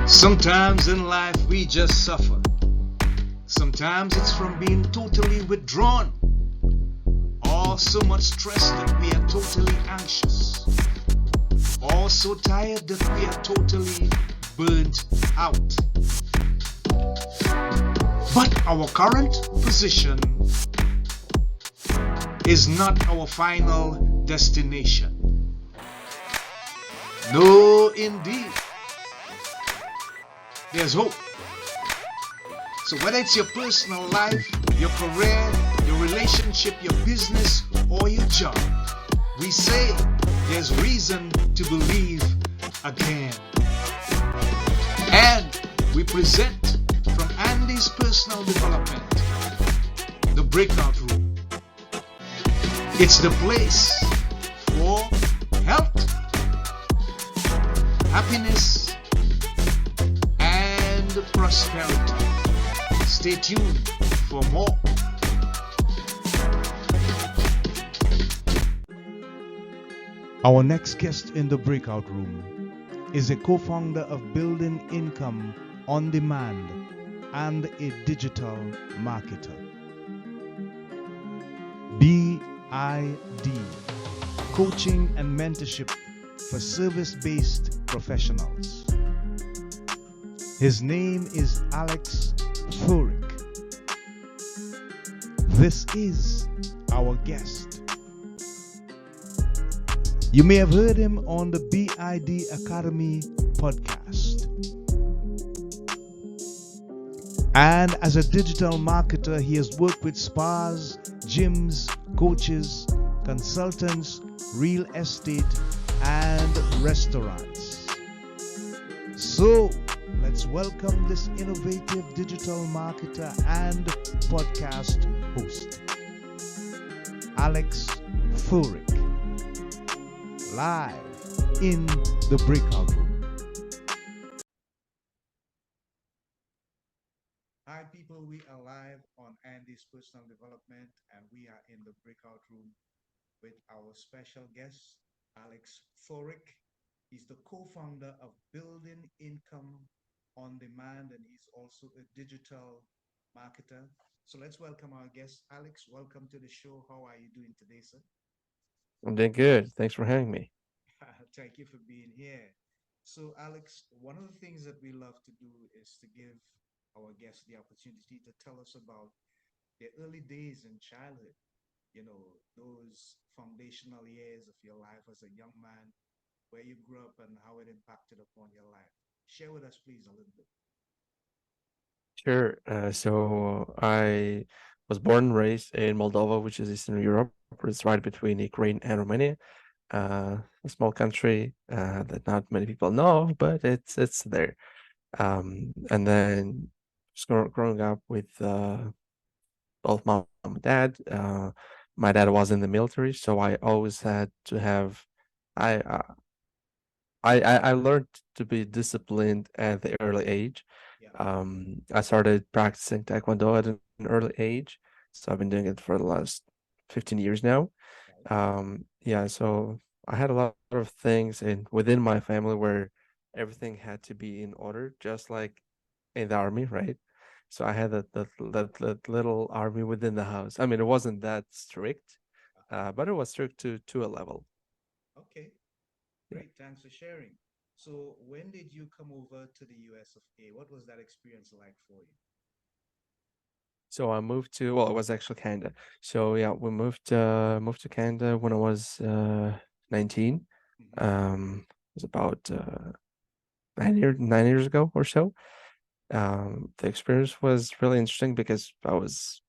Sometimes in life we just suffer. Sometimes it's from being totally withdrawn, or so much stress that we are totally anxious, or so tired that we are totally burnt out. But our current position is not our final destination. No, indeed. There's hope. So whether it's your personal life, your career, your relationship, your business, or your job, we say there's reason to believe again. And we present from Andy's personal development, the breakout room. It's the place for health, happiness, and prosperity. Stay tuned for more. Our next guest in the breakout room is a co-founder of Building Income on Demand and a digital marketer. BID, coaching and mentorship for service-based professionals. His name is Alex Thoric. This is our guest. You may have heard him on the BID Academy podcast. And as a digital marketer, he has worked with spas, gyms, coaches, consultants, real estate, and restaurants. So, let's welcome this innovative digital marketer and podcast host, Alex Thoric, live in the breakout room. Hi, people. We are live on Andy's personal development, and we are in the breakout room with our special guest, Alex Thoric. He's the co-founder of Building Income on Demand, and he's also a digital marketer. So let's welcome our guest, Alex. Welcome to the show. How are you doing today, sir? I'm doing good. Thanks for having me. Thank you for being here. So, Alex, one of the things that we love to do is to give our guests the opportunity to tell us about their early days in childhood, those foundational years of your life as a young man, where you grew up and how it impacted upon your life. Share with us, please, a little bit. Sure. So I was born and raised in Moldova, which is Eastern Europe. It's right between Ukraine and Romania. A small country that not many people know, but it's there. And then growing up with both mom and dad. My dad was in the military, so I always had to have. I uh, I learned to be disciplined at the early age. Yeah. I started practicing Taekwondo at an early age, so I've been doing it for the last 15 years now. Right. Yeah, so I had a lot of things within my family where everything had to be in order, just like in the army, right? So I had that little army within the house. I mean, it wasn't that strict, Uh-huh. but it was strict to a level. Okay. Yeah. Great. Thanks for sharing. So, when did you come over to the US of A? What was that experience like for you? So I moved to, well, it was actually Canada. So yeah, we moved to Canada when I was 19. Mm-hmm. It was about 9 years ago or so. The experience was really interesting because I was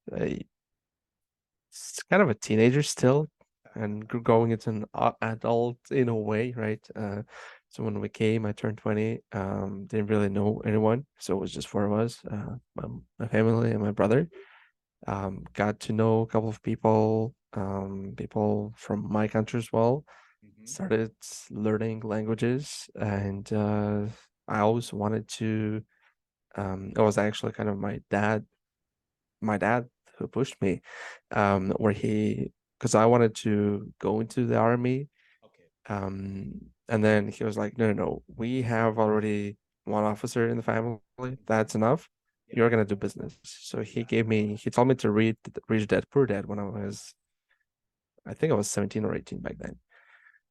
kind of a teenager still and going into an adult in a way, right? So when we came, I turned 20, didn't really know anyone. So it was just four of us, my family and my brother. Got to know a couple of people, people from my country as well. Mm-hmm. Started learning languages, and I always wanted to. It was actually kind of my dad who pushed me, where he because I wanted to go into the army, Okay. and then he was like, no, no, no, we have already one officer in the family, that's Mm-hmm. enough. Yeah. You're gonna do business. So he told me to read Rich Dad Poor Dad when I think I was 17 or 18 back then.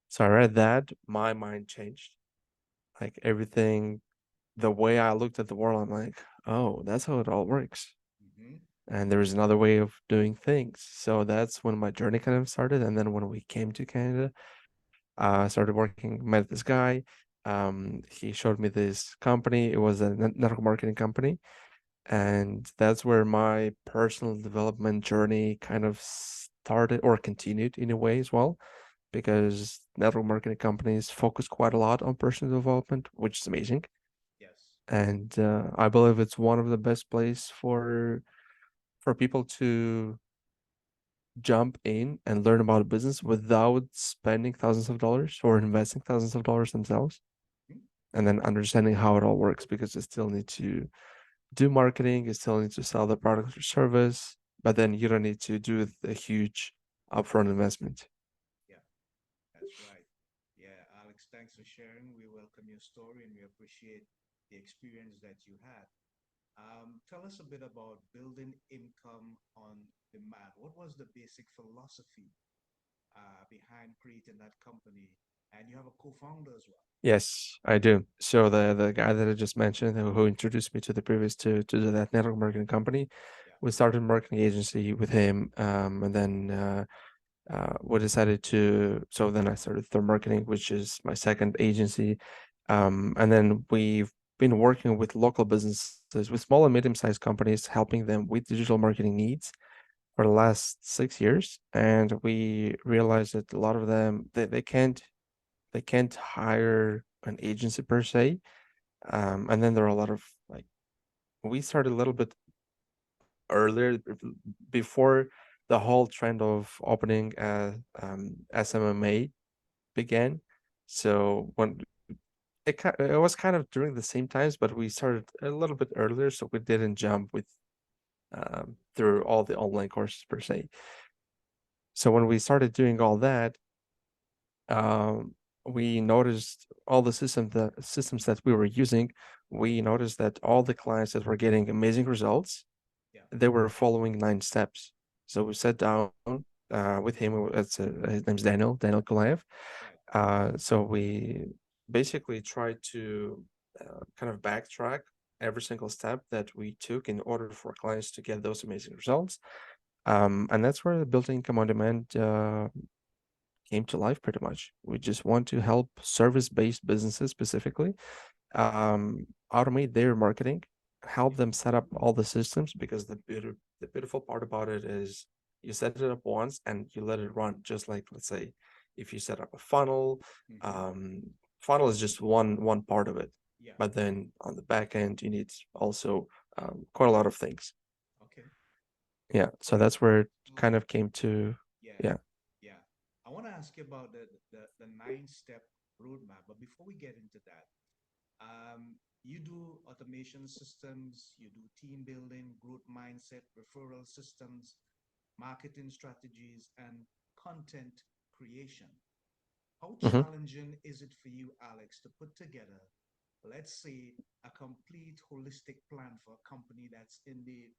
So I read that, my mind changed. Like everything, the way I looked at the world, I'm like, oh, that's how it all works. Mm-hmm. And there is another way of doing things. So that's when my journey kind of started. And then when we came to Canada, I started working, met this guy. He showed me this company. It was a network marketing company. And that's where my personal development journey kind of started or continued in a way as well, because network marketing companies focus quite a lot on personal development, which is amazing. Yes. And I believe it's one of the best place for people to jump in and learn about a business without spending thousands of dollars or investing thousands of dollars themselves, Mm-hmm. and then understanding how it all works, because you still need to do marketing, you still need to sell the product or service, but then you don't need to do a huge upfront investment. Yeah. That's right. Yeah, Alex, thanks for sharing. We welcome your story and we appreciate the experience that you had. Tell us a bit about building income on demand. What was the basic philosophy behind creating that company? And you have a co-founder as well. Yes, I do. So the guy that I just mentioned, who introduced me to the previous to that network marketing company, Yeah. we started a marketing agency with him, and then we decided to. So then I started Thor Marketing, which is my second agency, and then we've been working with local businesses, with small and medium-sized companies, helping them with digital marketing needs for the last 6 years. And we realized that a lot of them they can't hire an agency per se. And then there are a lot of like we started a little bit earlier before the whole trend of opening SMMA began. So when it was kind of during the same times, but we started a little bit earlier, so we didn't jump with through all the online courses per se. So when we started doing all that, um, we noticed all the systems that we were using. We noticed that all the clients that were getting amazing results, Yeah. they were following 9 steps. So we sat down with him. His name's Daniel Kulaev. Right. So we basically tried to kind of backtrack every single step that we took in order for clients to get those amazing results. And that's where the built income on demand came to life pretty much. We just want to help service-based businesses specifically automate their marketing, help Yeah. them set up all the systems, because the beautiful part about it is you set it up once and you let it run. Just like, let's say, if you set up a funnel, Mm-hmm. um, funnel is just one part of it, Yeah. but then on the back end you need also quite a lot of things. Okay. Yeah, so Great. that's where it So, kind of came to. yeah. Yeah. Yeah. I want to ask you about the nine-step roadmap, but before we get into that, you do automation systems, you do team building, growth mindset, referral systems, marketing strategies, and content creation. How Hmm. challenging is it for you, Alex, to put together, let's say, a complete holistic plan for a company that's in the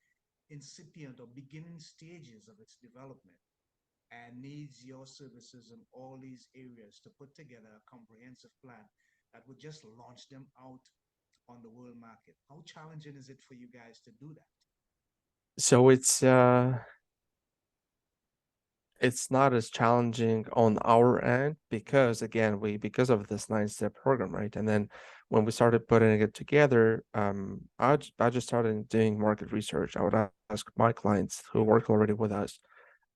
incipient or beginning stages of its development and needs your services in all these areas to put together a comprehensive plan that would just launch them out on the world market? How challenging is it for you guys to do that? So it's not as challenging on our end, Mm-hmm. because again because of this 9 step program, right? And then when we started putting it together, I just started doing market research. I would ask my clients who Yeah. work already with us.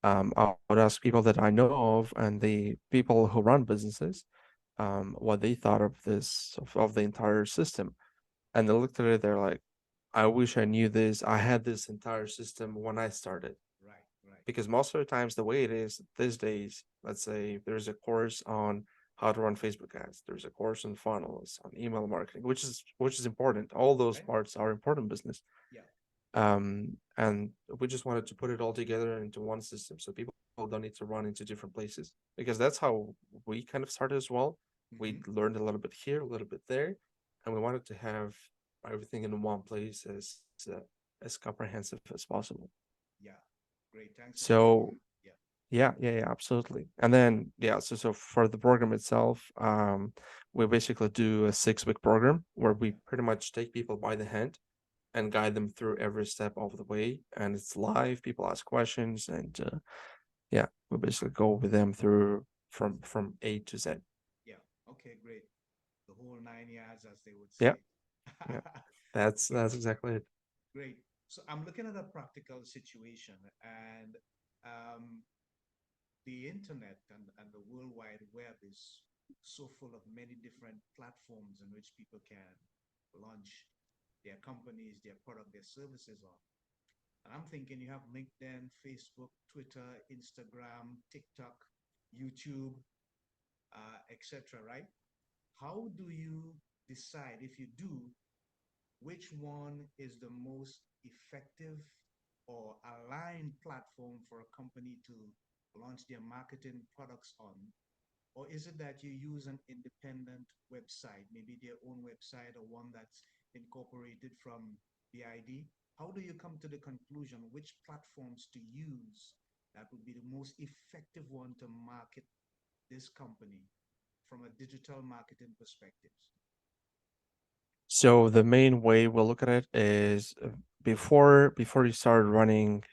I would ask people that I know of and the people who run businesses, what they thought of of the entire system. And they looked at it, they're like, I wish I knew this. I had this entire system when I started. Right. Right. Because most of the times, the way it is these days, let's say there's a course on how to run Facebook ads, there's a course on funnels, on email marketing, which is important. All those Right. parts are important business. Yeah. And we just wanted to put it all together into one system, so people don't need to run into different places, because that's how we kind of started as well. We Mm-hmm. learned a little bit here, a little bit there, and we wanted to have everything in one place as comprehensive as possible. Yeah. Great. Thanks for sharing. So Yeah. yeah, absolutely. And then yeah, so for the program itself, we basically do a 6 week program where we Yeah. pretty much take people by the hand and guide them through every step of the way. And it's live. People ask questions, and yeah, we basically go with them through from A to Z. Yeah. Okay, great. The whole 9 yards, as they would Yeah, say. yeah. That's Okay, that's exactly it. great. So I'm looking at a practical situation, and um, the internet and the World Wide Web is so full of many different platforms in which people can launch their companies, their product, their services on. And I'm thinking you have LinkedIn, Facebook, Twitter, Instagram, TikTok, YouTube, etc., right? How do you decide, if you do, which one is the most effective or aligned platform for a company to launch their marketing products on? Or is it that you use an independent website, maybe their own website or one that's incorporated from the ID? How do you come to the conclusion which platforms to use that would be the most effective one to market this company from a digital marketing perspective? So the main way we'll look at it is before you start running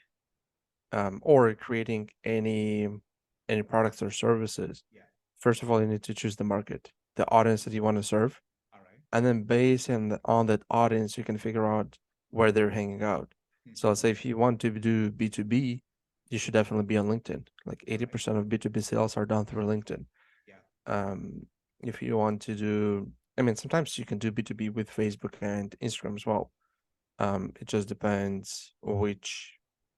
or creating any products or services. Yeah. First of all, you need to choose the market, the audience that you want to serve, All right. and then based on that audience, you can figure out where they're hanging out. So Mm-hmm. let's say if you want to do B2B, you should definitely be on LinkedIn. Like All right. 80% of B2B sales are done through LinkedIn. Yeah. Um, if you want to do, I mean, sometimes you can do B2B with Facebook and Instagram as well. It just depends which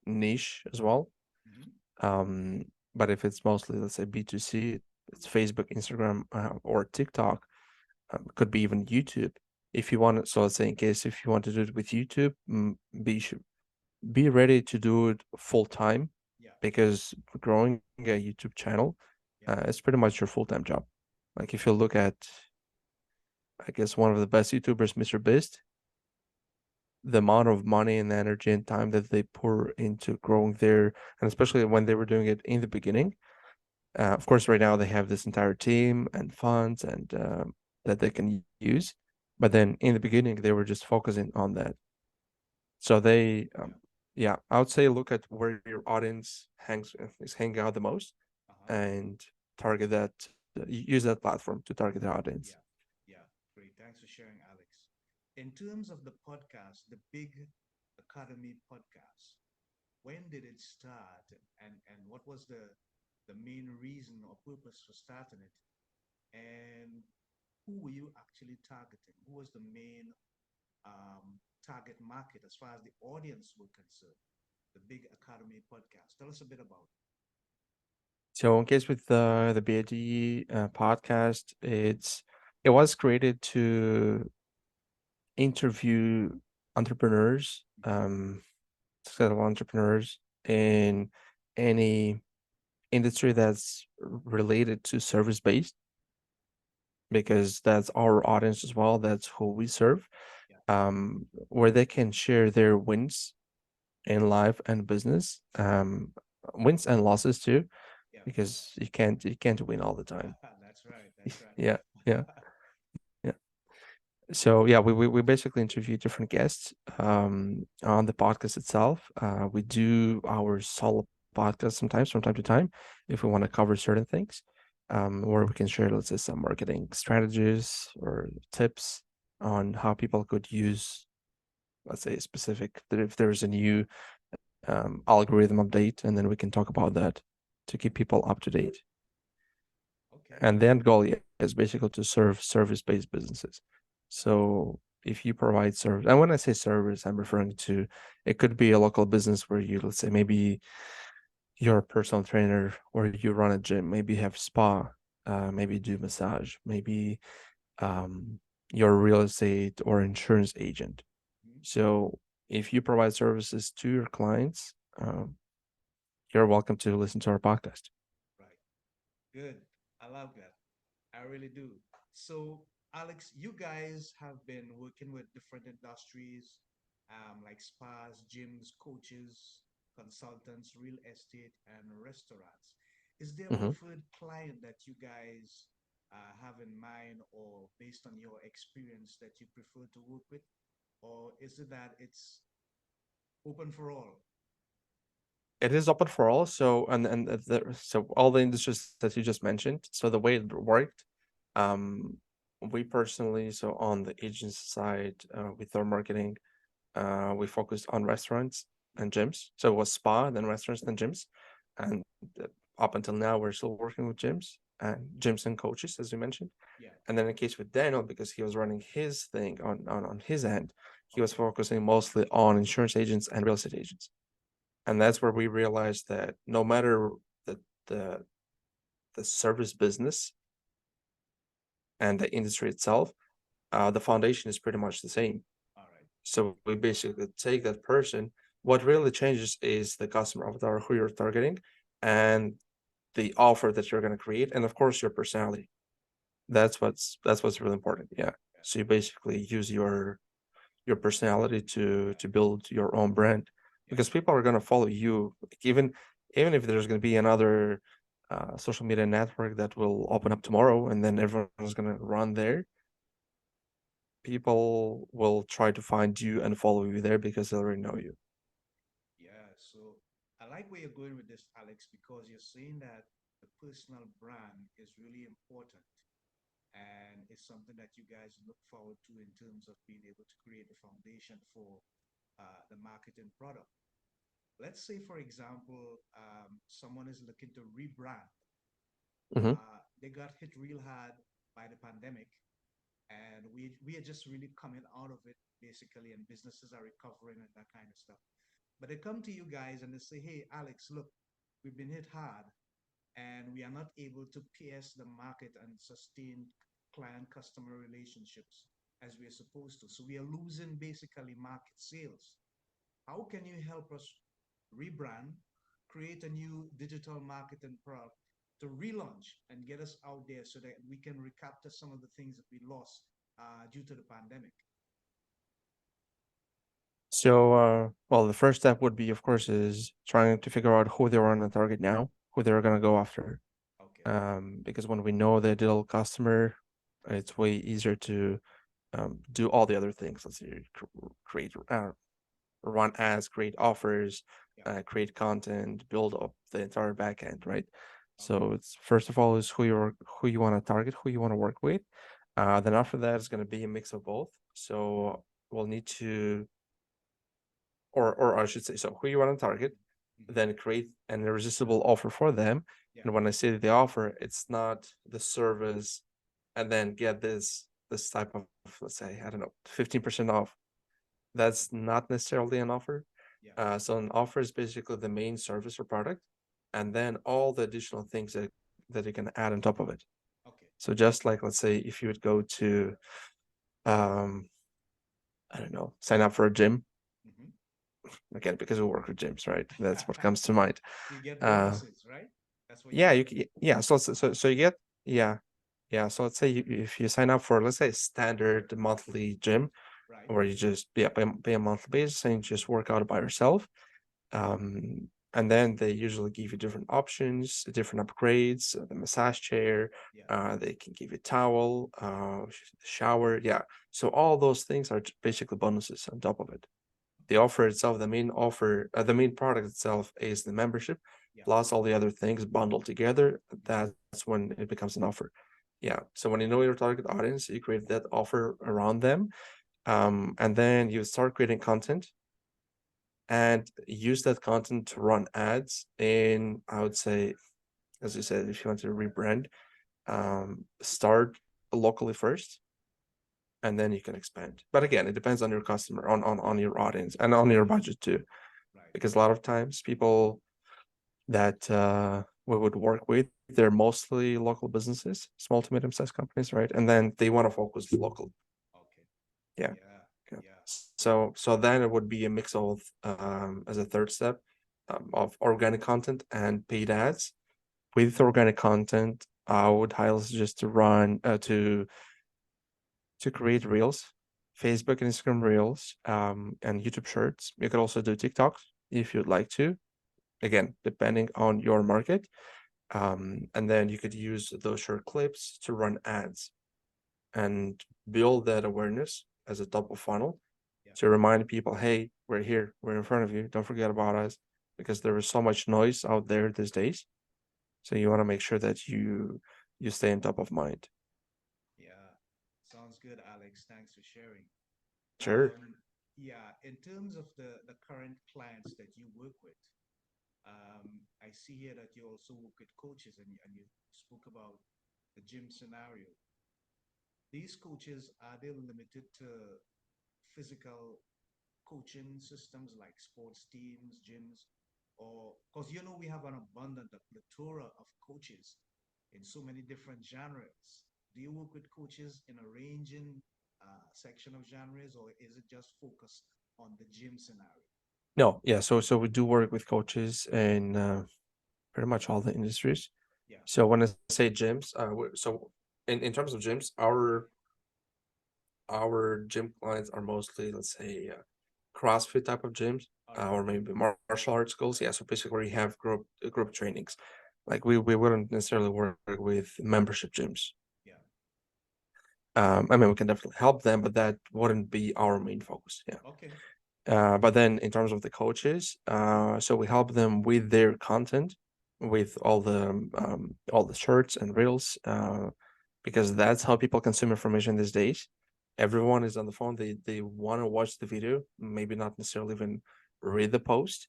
niche as well. Mm-hmm. Um, but if it's mostly, let's say, B2C, it's Facebook, Instagram, or TikTok. Could be even YouTube. If you want, so let's say in case if you want to do it with YouTube, should be ready to do it full time Yeah. because growing a YouTube channel Yeah. is pretty much your full time job. Like if you look at, I guess one of the best YouTubers, Mr. Beast, the amount of money and energy and time that they pour into growing their, and especially when they were doing it in the beginning. Of course, right now they have this entire team and funds and that they can use, but then in the beginning they were just focusing on that. So they, Yeah. yeah, I would say look at where your audience is hanging out the most Uh-huh. and target that. Use that platform to target the audience. Yeah. Yeah. Great. Thanks for sharing, Alex. In terms of the podcast, the Big Academy podcast, when did it start, and what was the main reason or purpose for starting it? And who were you actually targeting? Who was the main target market as far as the audience were concerned? The Big Academy podcast. Tell us a bit about So in case with the BAD podcast, it was created to interview entrepreneurs, it. Mm-hmm. successful entrepreneurs in any industry that's related to service based, because that's our audience as well. That's who we serve, Yeah. where they can share their wins in life and business, wins and losses too, Yeah. because you can't win all the time. That's right. That's Yeah, yeah, right. yeah. So yeah, we basically interview different guests on the podcast itself. We do our solo podcast sometimes from time to time if we want to cover certain things, where we can share, let's say, some marketing strategies or tips on how people could use, let's say, specific if there's a new algorithm update, and then we can talk about that to keep people up to date. Okay. And the end goal, yeah, is basically to serve service-based businesses. So if you provide service, and when I say service, I'm referring to it could be a local business where you, let's say, maybe you're a personal trainer or you run a gym, maybe you have spa, maybe do massage, maybe um, you're a real estate or insurance agent. Mhm. So if you provide services to your clients, you're welcome to listen to our podcast. Right. Good. I love that. I really do. So Alex, you guys have been working with different industries, like spas, gyms, coaches, consultants, real estate, and restaurants. Is there a Mhm. preferred client that you guys have in mind, or based on your experience that you prefer to work with, or is it that it's open for all? It is open for all. So so all the industries that you just mentioned. So the way it worked, um, we personally, so on the agency side, with our marketing, we focused on restaurants Yeah, and gyms. So it was spa, then restaurants, then gyms, and uh, up until now, we're still working with gyms and coaches, as you mentioned. yeah. And then in case with Daniel, because he was running his thing on his end, he was Okay, focusing mostly on insurance agents and real estate agents. And that's where we realized that no matter the the the service business and the industry itself, the foundation is pretty much the same. all right. So we basically take that person. What really changes is the customer avatar who you're targeting and the offer that you're going to create, and of course your personality. That's what's really important. Yeah. Yeah, So you basically use your personality to yeah, build your own brand, yeah. because people are going to follow you, like, even if there's going to be another social media network that will open up tomorrow and then everyone's going to run there. People will try to find you and follow you there because they already know you. Yeah, so I like where you're going with this, Alex, because you're saying that the personal brand is really important and it's something that you guys look forward to in terms of being able to create the foundation for the marketing product. Let's say, for example, someone is looking to rebrand. Hmm. They got hit real hard by the pandemic, and we are just really coming out of it basically, and businesses are recovering and that kind of stuff. But they come to you guys and they say, "Hey, Alex, look, we've been hit hard and we are not able to pierce the market and sustain client customer relationships as we are supposed to. So we are losing basically market sales. How can you help us rebrand, create a new digital marketing product to relaunch and get us out there so that we can recapture some of the things that we lost due to the pandemic?" So, well, the first step would be, of course, is trying to figure out who they want to target now, who they're going to go after. Okay. Because when we know the ideal customer, it's way easier to do all the other things. Let's say create, run ads, create offers, Yeah. create content, build up the entire backend, right? Okay. So it's first of all is who you want to target, who you want to work with. Then after that is going to be a mix of both. So we'll need to, or I should say, so who you want to target, Hmm. then create an irresistible offer for them. Yeah. And when I say the offer, it's not the service, and then get this type of, let's say, I don't know, 15% off. That's not necessarily an offer. Yeah. So an offer is basically the main service or product, and then all the additional things that you can add on top of it. Okay. So just like, let's say if you would go to, um, I don't know, sign up for a gym, Hmm. again, because we work with gyms, right? That's what comes to mind. You get Uh, bonuses, right? That's what you yeah, get. yeah. So you get, yeah, yeah. So let's say if you sign up for, let's say, a standard monthly gym, Right. where you just, yeah, pay a monthly basis and you just work out by yourself. And then they usually give you different options, different upgrades, the massage chair, Yeah. they can give you towel, shower, yeah. So all those things are basically bonuses on top of it. The offer itself, the main product itself is the membership, Yeah. plus all the other things bundled together. Hmm. That's when it becomes an offer. Yeah. So when you know your target audience, you create that offer around them, and then you start creating content and use that content to run ads in, I would say, as you said, if you want to rebrand, start locally first, and then you can expand. But again, it depends on your customer, on your audience, and on your budget too, Right. because a lot of times people that we would work with, they're mostly local businesses, small to medium-sized companies, right? And then they want to focus local. Okay. Yeah. Yeah. Yeah. Yeah. So then it would be a mix of, as a third step, of organic content and paid ads. With organic content, I would highly suggest to run, to create reels, Facebook and Instagram reels, and YouTube shorts. You could also do TikTok if you'd like to. Again, depending on your market. And then you could use those short clips to run ads and build that awareness as a top of funnel Yeah. to remind people, hey, we're here, we're in front of you, don't forget about us, because there is so much noise out there these days. So you want to make sure that you stay on top of mind. Yeah. Sounds good, Alex. Thanks for sharing. Sure. Yeah, in terms of the current clients that you work with, I see here that you also work with coaches and you spoke about the gym scenario. These coaches, are they limited to physical coaching systems like sports teams, gyms, or because you know we have an abundant, a plethora of coaches in so many different genres. Do you work with coaches in a ranging section of genres, or is it just focused on the gym scenario? No, yeah. So we do work with coaches in pretty much all the industries. Yeah. So when I say gyms, so in terms of gyms, our gym clients are mostly, let's say, CrossFit type of gyms, All right. or maybe martial arts schools. Yeah, so basically where you have group trainings. Like we wouldn't necessarily work with membership gyms. Yeah. I mean, we can definitely help them, but that wouldn't be our main focus. Yeah. Okay. But then in terms of the coaches, so we help them with their content, with all the shirts and reels, because that's how people consume information these days. Everyone is on the phone. They want to watch the video, maybe not necessarily even read the post.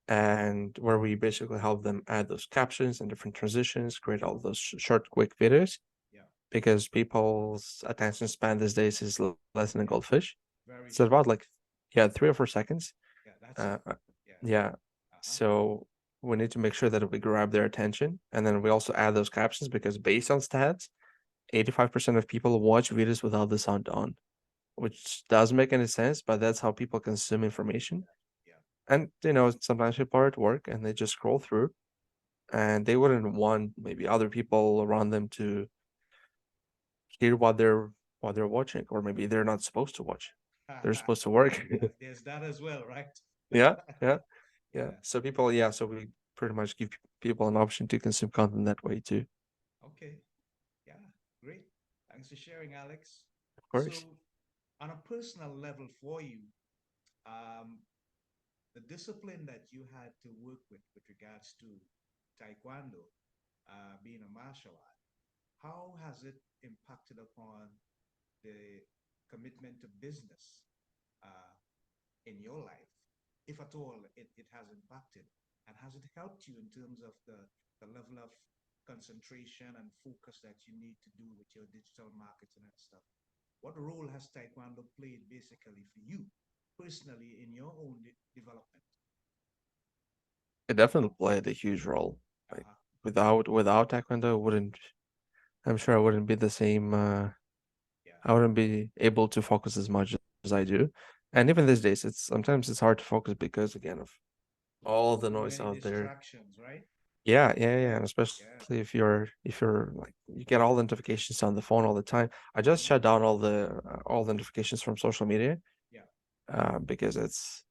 And where we basically help them add those captions and different transitions, create all those short, quick videos, Yeah. because people's attention span these days is less than a goldfish. Very It's true. about like, yeah, 3 or 4 seconds. Yeah, that's Uh, it. uh, Yeah. yeah. Uh-huh. So we need to make sure that we grab their attention. And then we also add those captions because based on stats, 85% of people watch videos without the sound on, which doesn't make any sense, but that's how people consume information. Yeah. And, sometimes people are at work and they just scroll through and they wouldn't want maybe other people around them to hear what they're watching, or maybe they're not supposed to watch. They're supposed to work. Yeah, there's that as well, right? Yeah, yeah. Yeah. Yeah. So people, yeah, so we pretty much give people an option to consume content that way too. Okay. Yeah. Great. Thanks for sharing, Alex. Of course. So, on a personal level for you, um, the discipline that you had to work with regards to Taekwondo, being a martial art, how has it impacted upon the commitment to business uh, in your life, if at all it has impacted? And has it helped you in terms of the level of concentration and focus that you need to do with your digital marketing and stuff? What role has Taekwondo played basically for you personally in your own development? It definitely played a huge role. Like Uh-huh. without Taekwondo, I'm sure I wouldn't be the same. Yeah. I wouldn't be able to focus as much as I do. And even these days, it's hard to focus because again of all the So noise many out there. distractions, right? Yeah, yeah, yeah. And Yeah. especially if you're like you get all the notifications on the phone all the time. I just Hmm. shut down all the notifications from social media, Yeah. because it's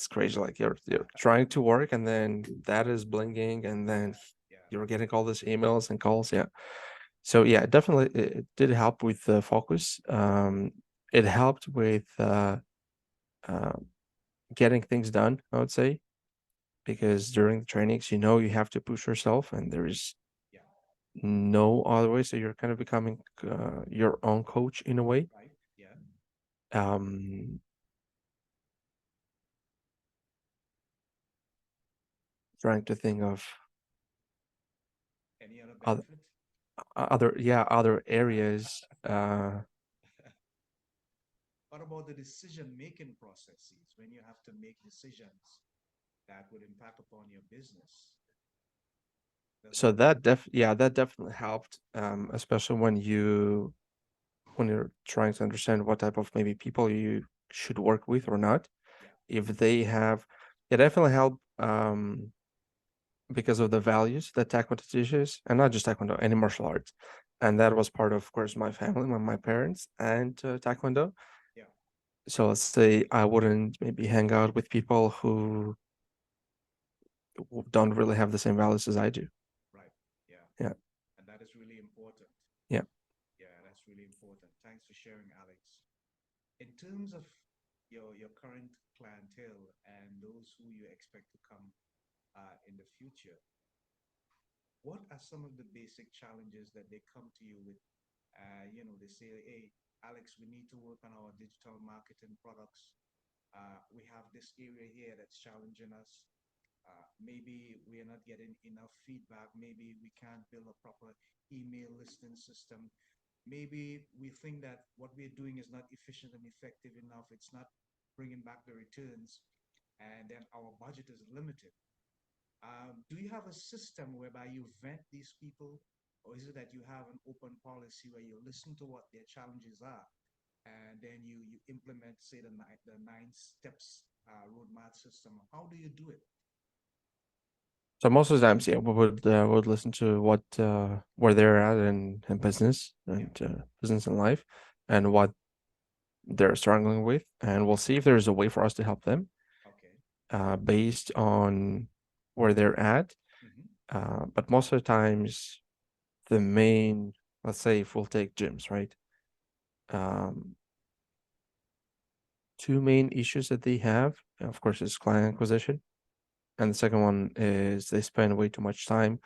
crazy. Like you're trying to work and then that is blinking and then Yeah. you're getting all these emails and calls. Yeah. So yeah, definitely it did help with the focus. It helped with uh, getting things done, I would say, because during the trainings, you have to push yourself and there is Yeah. no other way. So you're kind of becoming your own coach in a way. Right. Yeah. Um, Trying to think of Any other other benefit? other areas. What about the decision making processes when you have to make decisions that would impact upon your business? Does So it? that definitely helped, especially when you're trying to understand what type of maybe people you should work with or not. Yeah. If they have, it definitely help, because of the values that Taekwondo teaches, and not just Taekwondo, any martial arts. and that was part of course, my family, my parents, and Taekwondo. Yeah, So let's say I wouldn't maybe hang out with people who don't really have the same values as I do. right. Yeah, Yeah, and that is really important. yeah. Yeah, that's really important. Thanks for sharing, Alex. In terms of your current clientele and those who you expect to come in the future, what are some of the basic challenges that they come to you with? They say, "Hey, Alex, we need to work on our digital marketing products. We have this area here that's challenging us. Maybe we are not getting enough feedback. Maybe we can't build a proper email listing system. Maybe we think that what we're doing is not efficient and effective enough. It's not bringing back the returns, and then our budget is limited." Do you have a system whereby you vet these people, or is it that you have an open policy where you listen to what their challenges are, and then you implement, say, the nine steps roadmap system? How do you do it? So most of the times, yeah, we would listen to what where they're at in business Yeah. and business and life, and what they're struggling with, and we'll see if there's a way for us to help them Okay. based on where they're at. Mm-hmm. But most of the times, the main, let's say, if we'll take gyms, right? Um, Two main issues that they have, of course, is client acquisition, and the second one is they spend way too much time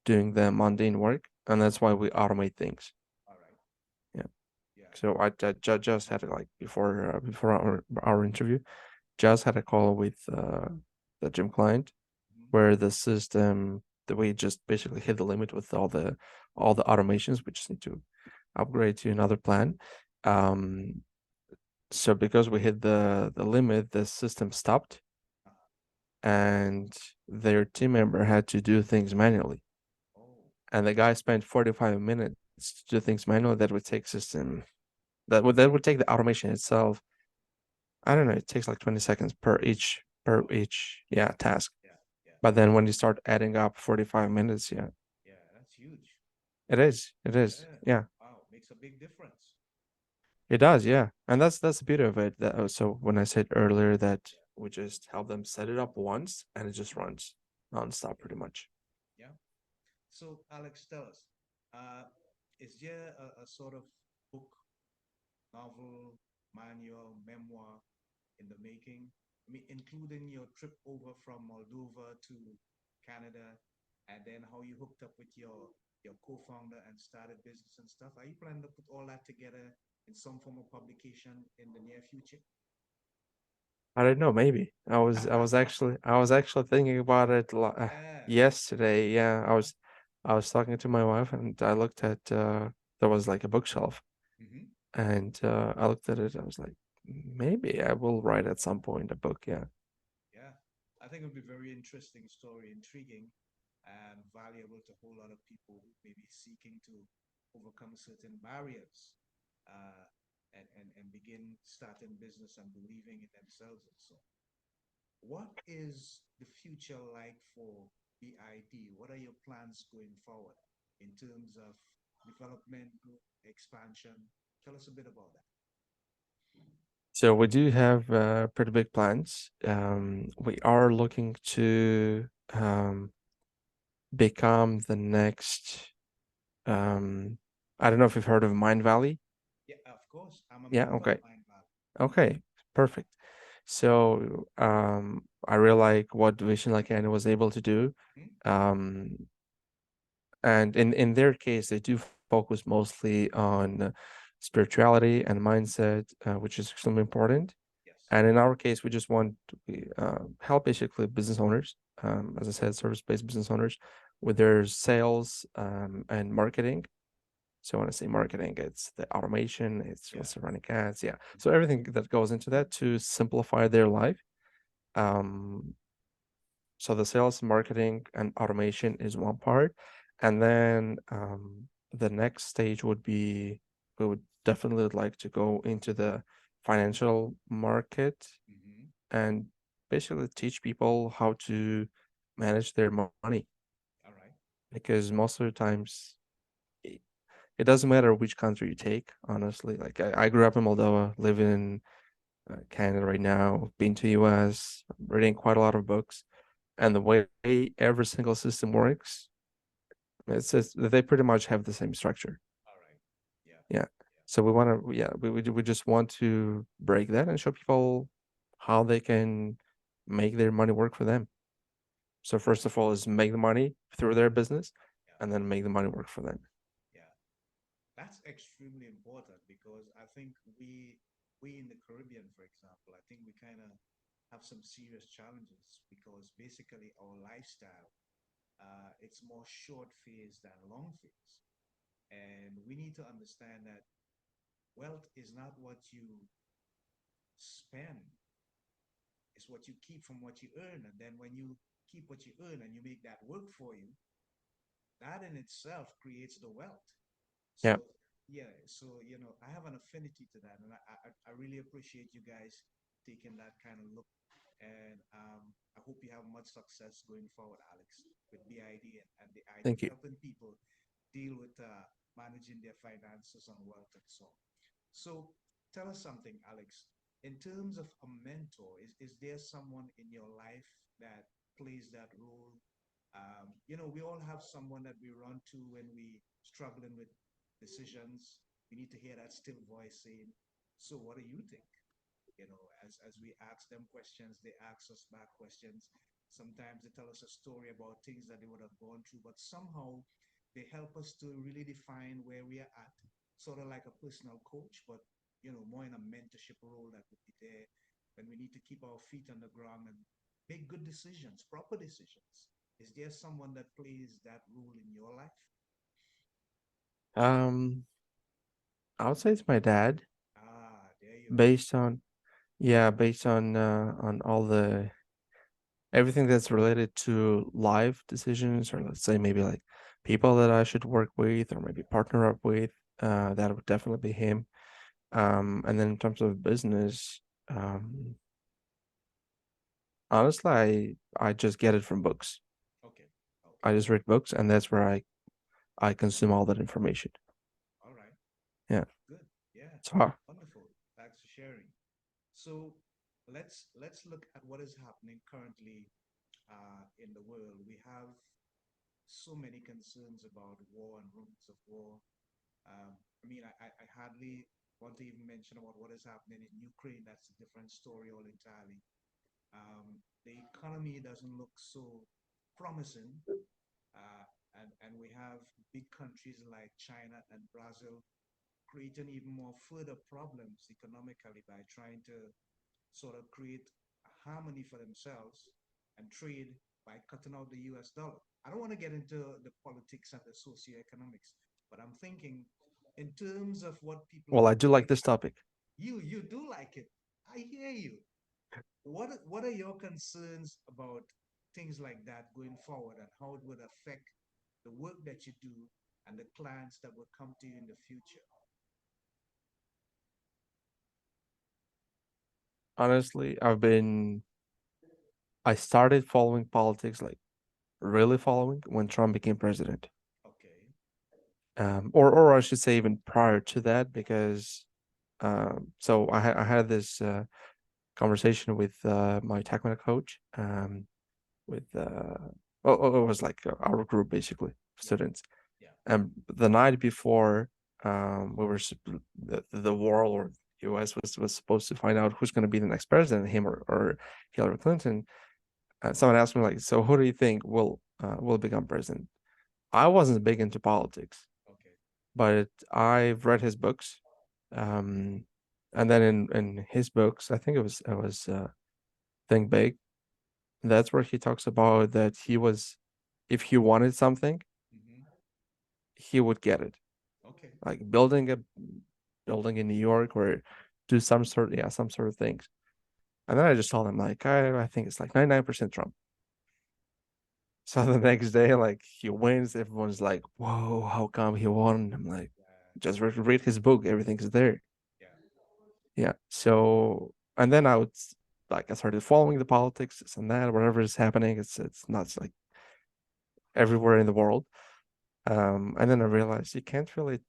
doing the mundane work, and that's why we automate things. All right. Yeah. Yeah. So I just had it like before our interview, just had a call with the gym client Mm-hmm. where the system that we just basically hit the limit with all the automations. We just need to upgrade to another plan. Um, so because we hit the limit, the system stopped, Uh-huh. and their team member had to do things manually. Oh. And the guy spent 45 minutes to do things manually. That would take system that would take the automation itself. I don't know, it takes like 20 seconds per Oh. each, yeah, task. Yeah. Yeah. But then when you start adding up 45 minutes, yeah, Yeah. That's huge. it is. It is. Yeah. Yeah. Wow. Makes a big difference. It does, yeah. And that's the beauty of it. That so when I said earlier that Yeah. we just help them set it up once and it just Mm-hmm. runs nonstop Yeah. pretty much. Yeah. So, Alex, tell us, uh, is there a sort of book, novel, manual, memoir in the making? I mean, including your trip over from Moldova to Canada, and then how you hooked up with your co-founder and started business and stuff. Are you planning to put all that together in some form of publication in the near future? I don't know, maybe. I was actually thinking about it Yeah. yesterday. Yeah, I was talking to my wife and I looked at there was like a bookshelf Hmm. and I looked at it. I was like, maybe I will write at some point a book. Yeah. Yeah. I think it would be very interesting story, intriguing and valuable to a whole lot of people who may be seeking to overcome certain barriers and begin starting business and believing in themselves and so on. What is the future like for BID? What are your plans going forward in terms of development, growth, expansion? Tell us a bit about that. So we do have pretty big plans. We are looking to become the next. Um, I don't know if you've heard of Mind Valley. Yeah, of course. I'm a Yeah. member of Okay. Mind Valley. Okay. Perfect. So I really like what Vision Like Anna was able to do. Hmm. Um, and in their case, they do focus mostly on spirituality and mindset, which is extremely important. Yes. And in our case, we just want to help basically business owners, as I said, service-based business owners, with their sales and marketing. So when I say marketing, it's the automation, it's Yeah. also running ads, yeah. So Hmm. everything that goes into that to simplify their life. Um, so the sales, marketing, and automation is one part, and then the next stage would be we would definitely like to go into the financial market Hmm. and basically teach people how to manage their money All right. because most of the times it doesn't matter which country you take, honestly. Like I grew up in Moldova, live in Canada right now, been to US, reading quite a lot of books, and the way every single system works, it's just they pretty much have the same structure. All right. Yeah. Yeah. Yeah. So we want to, yeah, we just want to break that and show people how they can make their money work for them. So first of all, is make the money through their business, Yeah. and then make the money work for them. Yeah. That's extremely important because I think we in the Caribbean, for example, I think we kind of have some serious challenges because basically our lifestyle, it's more short phase than long phase. And we need to understand that wealth is not what you spend, it's what you keep from what you earn. And then when you keep what you earn and you make that work for you, that in itself creates the wealth. Yeah. So yeah, so I have an affinity to that, and I really appreciate you guys taking that kind of look. And I hope you have much success going forward, Alex, with BID and the idea Thank of you. helping people deal with managing their finances and wealth and so on. So tell us something, Alex. In terms of a mentor, is there someone in your life that plays that role? We all have someone that we run to when we struggling with decisions. We need to hear that still voice saying, "So what do you think?" As we ask them questions, they ask us back questions. Sometimes they tell us a story about things that they would have gone through, but somehow they help us to really define where we are at, sort of like a personal coach, but more in a mentorship role that would be there when we need to keep our feet on the ground and make good decisions, proper decisions. Is there someone that plays that role in your life? Um, I would say it's my dad, Ah, there you go. based on, yeah, based on all the everything that's related to life decisions, or let's say maybe like people that I should work with or maybe partner up with. That would definitely be him. And then in terms of business, honestly, I just get it from books. Okay, I okay, just read books, and that's where I consume all that information. all right, Yeah. good, yeah, So wonderful. Thanks for sharing. So let's look at what is happening currently in the world. We have so many concerns about war and rumors of war. I mean, I hardly want to even mention about what is happening in Ukraine. That's a different story all entirely. The economy doesn't look so promising, uh, and we have big countries like China and Brazil creating even more further problems economically by trying to sort of create a harmony for themselves and trade by cutting out the US dollar. I don't want to get into the politics and the socioeconomics, but I'm thinking in terms of what people well, are I do like doing. this topic. You do like it. I hear you. What are your concerns about things like that going forward and how it would affect the work that you do and the clients that will come to you in the future? Honestly, I started following politics, like really following, when Trump became president. Okay. Or I should say even prior to that, because so I had this conversation with my Taekwondo coach, with it was like our group basically, Yeah. students. Yeah. And the night before, we were the world or US was supposed to find out who's going to be the next president, him or Hillary Clinton. Someone asked me like, so who do you think will become president? I wasn't big into politics, Okay. but I've read his books. Um, and then in his books, I think it was Think Big. That's where he talks about that if he wanted something, Mm-hmm. he would get it. Okay. Like building a building in New York, or do some sort of things. And then I just told him like I think it's like 99% Trump. So the next day, like he wins, everyone's like, "Whoa, how come he won?" I'm like, Yeah. just read his book, everything's there. Yeah. Yeah. So, and then I started following the politics, this and that, whatever is happening. It's not like everywhere in the world. And then I realized you can't really.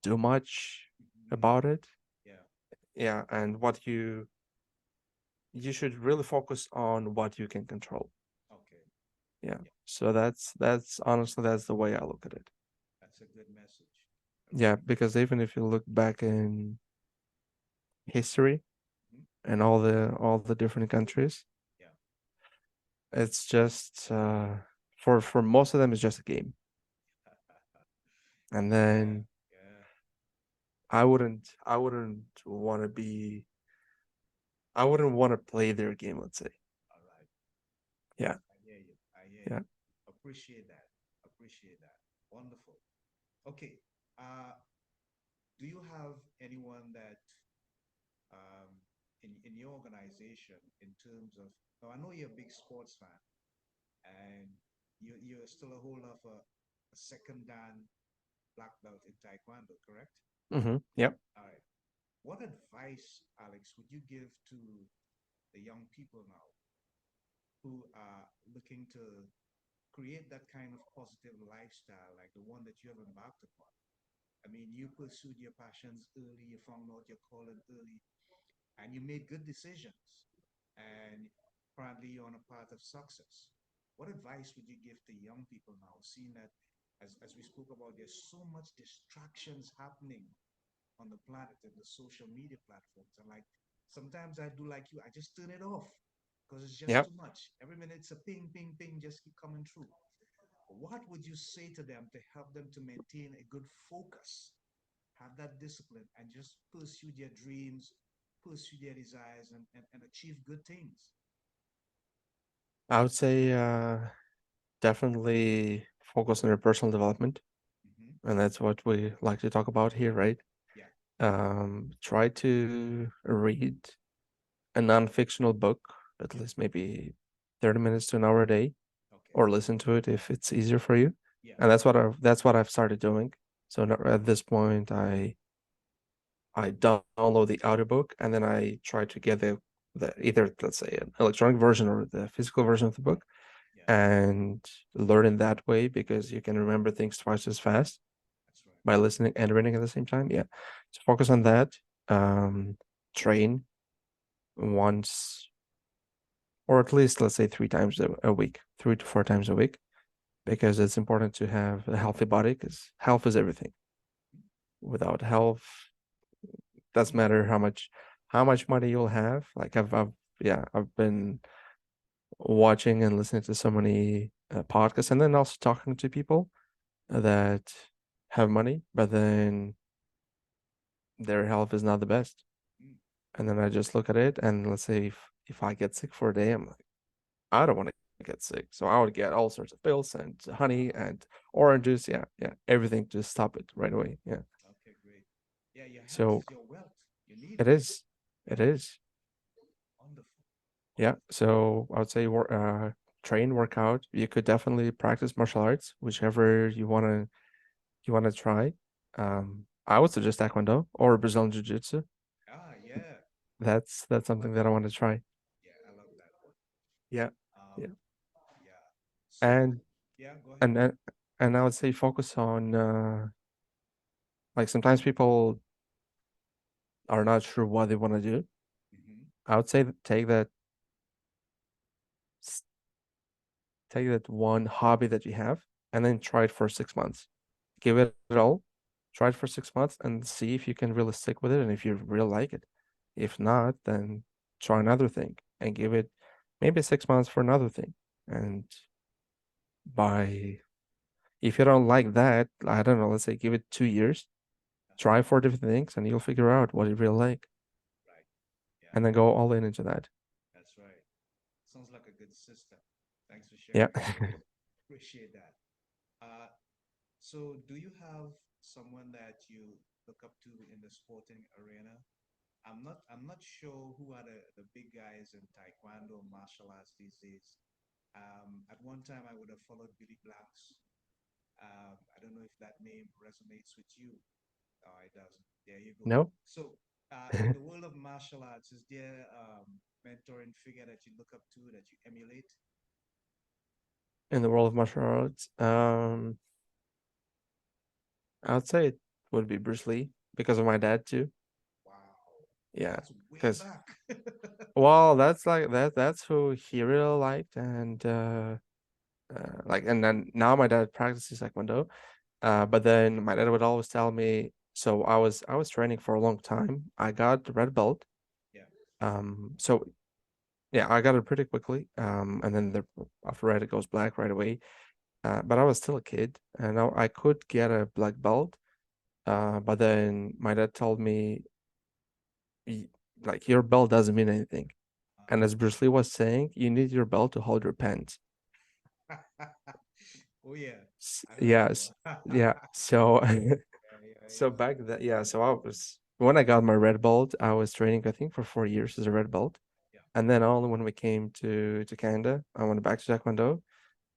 do much Hmm. about it. Yeah. Yeah, and you should really focus on what you can control. Okay. Yeah. Yeah. So that's honestly that's the way I look at it. That's a good message. A Yeah, good because message. even if you look back in history Mhm. and all the different countries, Yeah. it's just for most of them it's just a game. And Yeah. then Yeah. I wouldn't want to be I wouldn't want to play their game, let's say. All right. Yeah. I hear you. I hear Yeah. you. Appreciate that. Appreciate that. Wonderful. Okay. Uh, do you have anyone that um, in your organization in terms of? Now I know you're a big sports fan, and you're still a holder of a second dan black belt in Taekwondo, correct? Mm-hmm. Yep. All right. What advice, Alex, would you give to the young people now who are looking to create that kind of positive lifestyle like the one that you have embarked upon? I mean, you pursued your passions early, you found out your calling early, and you made good decisions. And apparently, you're on a path of success. What advice would you give to young people now, seeing that, as we spoke about, there's so much distractions happening on the planet and the social media platforms? And like, sometimes I do like you, I just turn it off because it's just Yep. too much. Every minute it's a ping, ping, ping, just keep coming through. What would you say to them to help them to maintain a good focus, have that discipline, and just pursue their dreams, pursue their desires, and achieve good things? I would say definitely focus on your personal development. Mm-hmm. And that's what we like to talk about here, right? Yeah. Try to read a non-fictional book, at least maybe 30 minutes to an hour a day, Okay. or listen to it if it's easier for you. Yeah. And that's what I've started doing. So at this point, I download the audiobook and then I try to get the either let's say an electronic version or the physical version of the book Yeah. and learn in that way because you can remember things twice as fast That's right. by listening and reading at the same time. Yeah. So focus on that. Um, Train once or at least let's say 3 times a week, 3 to 4 times a week, because it's important to have a healthy body because health is everything. Without health, doesn't matter how much money you'll have. Like I've yeah, I've been watching and listening to so many podcasts and then also talking to people that have money, but then their health is not the best. Mm. And then I just look at it and let's say if I get sick for a day, I'm like, I don't want to get sick. So I would get all sorts of pills and honey Wow. and orange juice. Yeah, yeah, everything. Just stop it right away. Yeah. Okay, great. Yeah, your health So is your wealth. You need it it. is. It is. Wonderful. Yeah. Wonderful. So I would say train, workout. You could definitely practice martial arts, whichever you wanna try. I would suggest Taekwondo or Brazilian Jiu-Jitsu. Ah, yeah. That's something that I want to try. Yeah, I love that one. Yeah. Um, Yeah. yeah. So, And yeah, go ahead. and and, and I would say focus on like sometimes people are not sure what they want to do. Mm-hmm. I would say s- take that one hobby that you have and then try it for 6 months. Give it all, try it for 6 months and see if you can really stick with it and if you really like it. If not, then try another thing and give it maybe 6 months for another thing. And by if you don't like that, I don't know, let's say give it 2 years, Uh-huh. try 4 different things, and you'll figure out what you really like, Right. Yeah, and then go all in into that. that's right. Sounds like a good system. Thanks for Yeah. sharing that. Appreciate that. Uh, so do you have someone that you look up to in the sporting arena? I'm not sure who are the big guys in Taekwondo martial arts these days. At one time I would have followed Billy Blanks. I don't know if that name resonates with you. Oh, it doesn't. There you go. No. So, in the world of martial arts, is there mentoring figure that you look up to that you emulate? In the world of martial arts, I would say. would be Bruce Lee because of my dad too. Wow, Yeah, that's way because back. well, that's like that's who he really liked, and like, and then now my dad practices Taekwondo. But then my dad would always tell me. So I was training for a long time. I got the red belt. Yeah, So yeah, I got it pretty quickly. And then after red it goes black right away. But I was still a kid, and I could get a black belt. But then my dad told me, "Y- like, your belt doesn't mean anything." And as Bruce Lee was saying, you need your belt to hold your pants. oh yeah, I Yes, remember. Yeah, yeah. So yeah, so back then, yeah. So I was when I got my red belt, I was training I think for 4 years as a red belt, yeah. and then only when we came to Canada, I went back to Taekwondo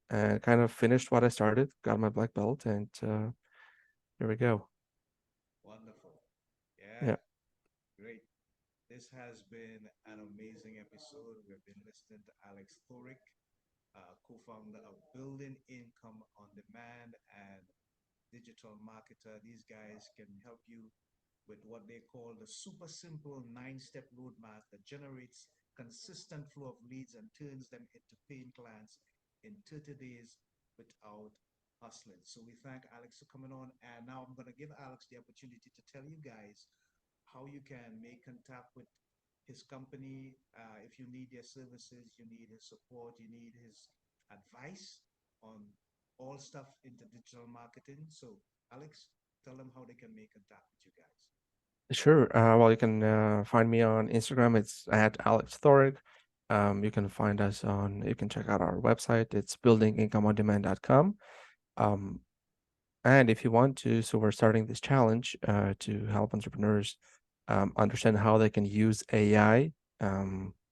and kind of finished what I started, got my black belt, and here we go. Wonderful. Yeah, Yeah, great. This has been an amazing episode. We've been listening to Alex Thoric, co-founder of Building Income on Demand and digital marketer. These guys can help you with what they call the super simple 9 step roadmap that generates consistent flow of leads and turns them into paying clients in 30 days without hustling. So we thank Alex for coming on. And now I'm going to give Alex the opportunity to tell you guys how you can make contact with his company. If you need their services, you need his support, you need his advice on all stuff into digital marketing. So, Alex, tell them how they can make contact with you guys. sure. Well, you can find me on Instagram. It's at Alex Thoric. You can find us on. You can check out our website. It's buildingincomeondemand.com. Um, And if you want to, so we're starting this challenge to help entrepreneurs understand how they can use AI Yeah,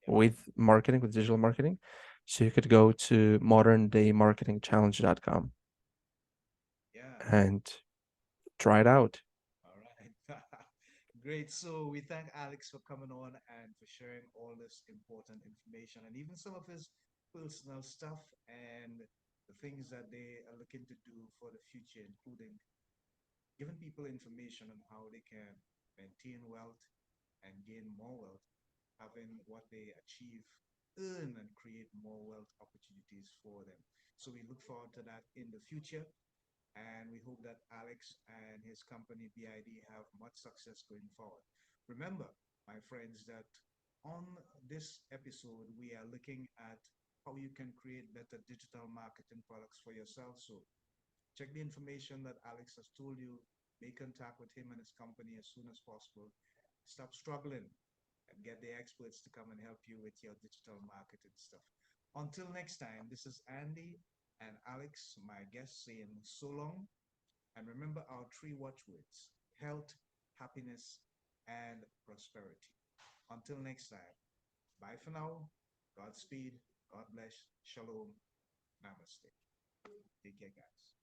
with marketing, with digital marketing. So you could go to moderndaymarketingchallenge.com yeah. and try it out. All right. Great. So we thank Alex for coming on and for sharing all this important information and even some of his personal stuff and the things that they are looking to do for the future, including giving people information on how they can maintain wealth and gain more wealth, having what they achieve earn and create more wealth opportunities for them. So we look forward to that in the future. And we hope that Alex and his company BID have much success going forward. Remember, my friends, that on this episode, we are looking at how you can create better digital marketing products for yourself. So check the information that Alex has told you. Make contact with him and his company as soon as possible. Stop struggling and get the experts to come and help you with your digital marketing stuff. Until next time, this is Andy and Alex, my guests, saying so long. And remember our 3 watchwords: health, happiness, and prosperity. Until next time, bye for now. Godspeed. God bless. Shalom. Namaste. Take care, guys.